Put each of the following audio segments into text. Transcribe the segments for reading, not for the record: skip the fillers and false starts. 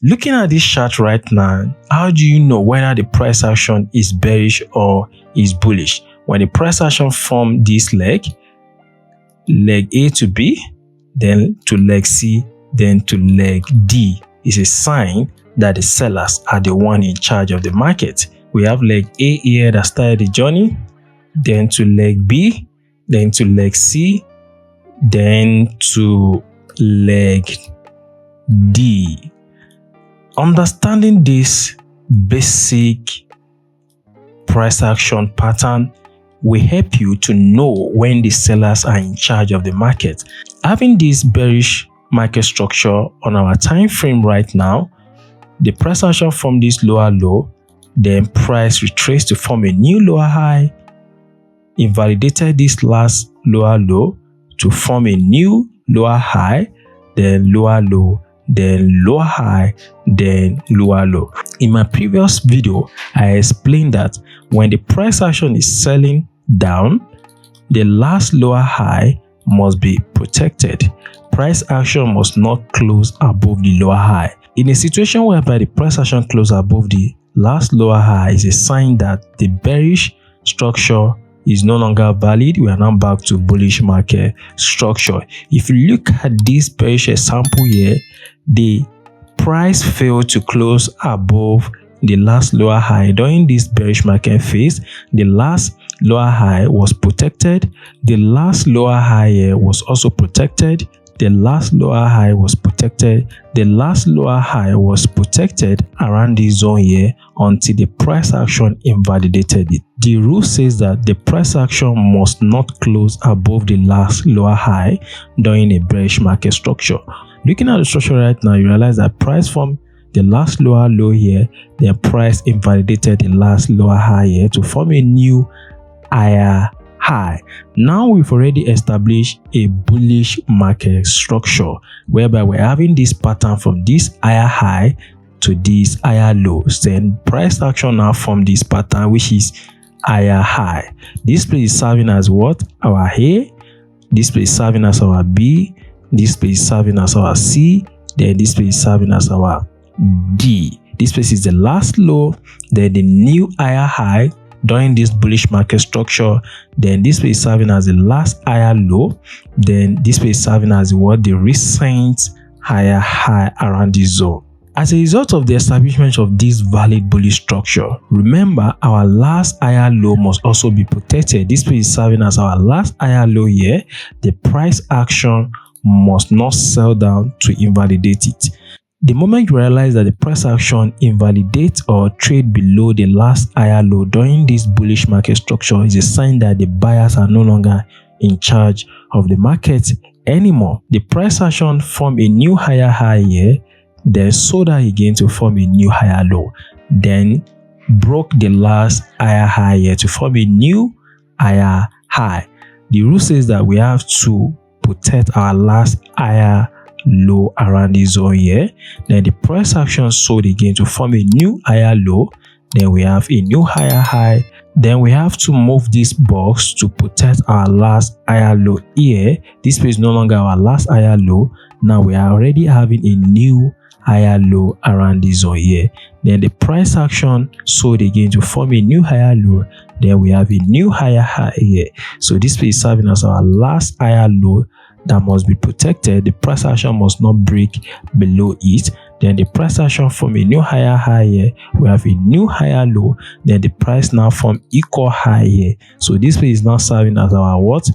Looking at this chart right now, how do you know whether the price action is bearish or is bullish? When the price action form this leg A to B, then to leg C, then to leg D, is a sign that the sellers are the one in charge of the market. We have leg A here that started the journey, then to leg B, then to leg C, then to leg D. Understanding this basic price action pattern will help you to know when the sellers are in charge of the market. Having this bearish market structure on our time frame right now, the price action from this lower low, then price retraced to form a new lower high, invalidated this last lower low to form a new lower high, then lower low, then lower high, then lower low. In my previous video, I explained that when the price action is selling down, the last lower high must be protected. Price action must not close above the lower high. In a situation whereby the price action closes above the last lower high, is a sign that the bearish structure is no longer valid. We are now back to bullish market structure. If you look at this bearish example here, the price failed to close above the last lower high. During this bearish market phase, the last lower high was protected. The last lower high here was also protected. The last lower high was protected. The last lower high was protected around this zone here until the price action invalidated it. The rule says that the price action must not close above the last lower high during a bearish market structure. Looking at the structure right now, you realize that price formed the last lower low here, then price invalidated the last lower high here to form a new higher high. Now we've already established a bullish market structure whereby we're having this pattern from this higher high to this higher lows. Then price action now from this pattern, which is higher high. This place is serving as what? Our A. This place is serving as our B. This place is serving as our C. Then this place is serving as our D. This place is the last low, then the new higher high during this bullish market structure. Then this place is serving as the last higher low. Then this place is serving as what? The recent higher high around this zone. As a result of the establishment of this valid bullish structure, remember our last higher low must also be protected. This place is serving as our last higher low here. The price action must not sell down to invalidate it. The moment you realize that the price action invalidates or trade below the last higher low during this bullish market structure, is a sign that the buyers are no longer in charge of the market anymore. The price action formed a new higher high here, then sold out again to form a new higher low, then broke the last higher high here to form a new higher high. The rule says that we have to protect our last higher low around this zone here. Then the price action sold again to form a new higher low. Then we have a new higher high. Then we have to move this box to protect our last higher low here. This is no longer our last higher low. Now we are already having a new higher low around this zone here. Then the price action sold again to form a new higher low. Then we have a new higher high here. So this is serving as our last higher low that must be protected. The price action must not break below it. Then the price action form a new higher high here. We have a new higher low. Then the price now form equal high here. So this is now serving as our what?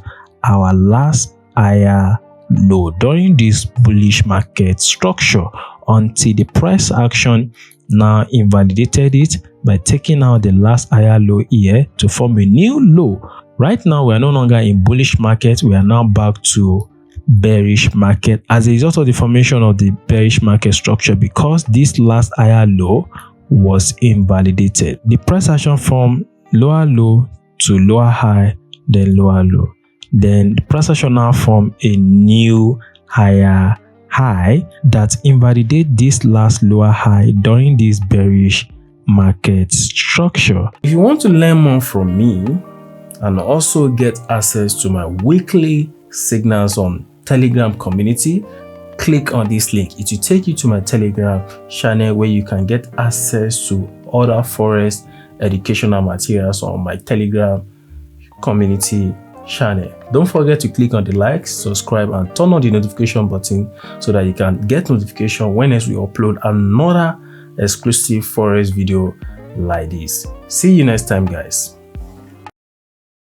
Our last higher low during this bullish market structure, until the price action now invalidated it by taking out the last higher low here to form a new low. Right now we are no longer in bullish market. We are now back to bearish market as a result of the formation of the bearish market structure, because this last higher low was invalidated. The price action from lower low to lower high, then lower low. Then the price action now form a new higher high that invalidate this last lower high during this bearish market structure. If you want to learn more from me and also get access to my weekly signals on Telegram community, click on this link. It will take you to my Telegram channel where you can get access to other Forex educational materials on my Telegram community channel. Don't forget to click on the like, subscribe, and turn on the notification button so that you can get notification whenever we upload another exclusive Forex video like this. See you next time, guys.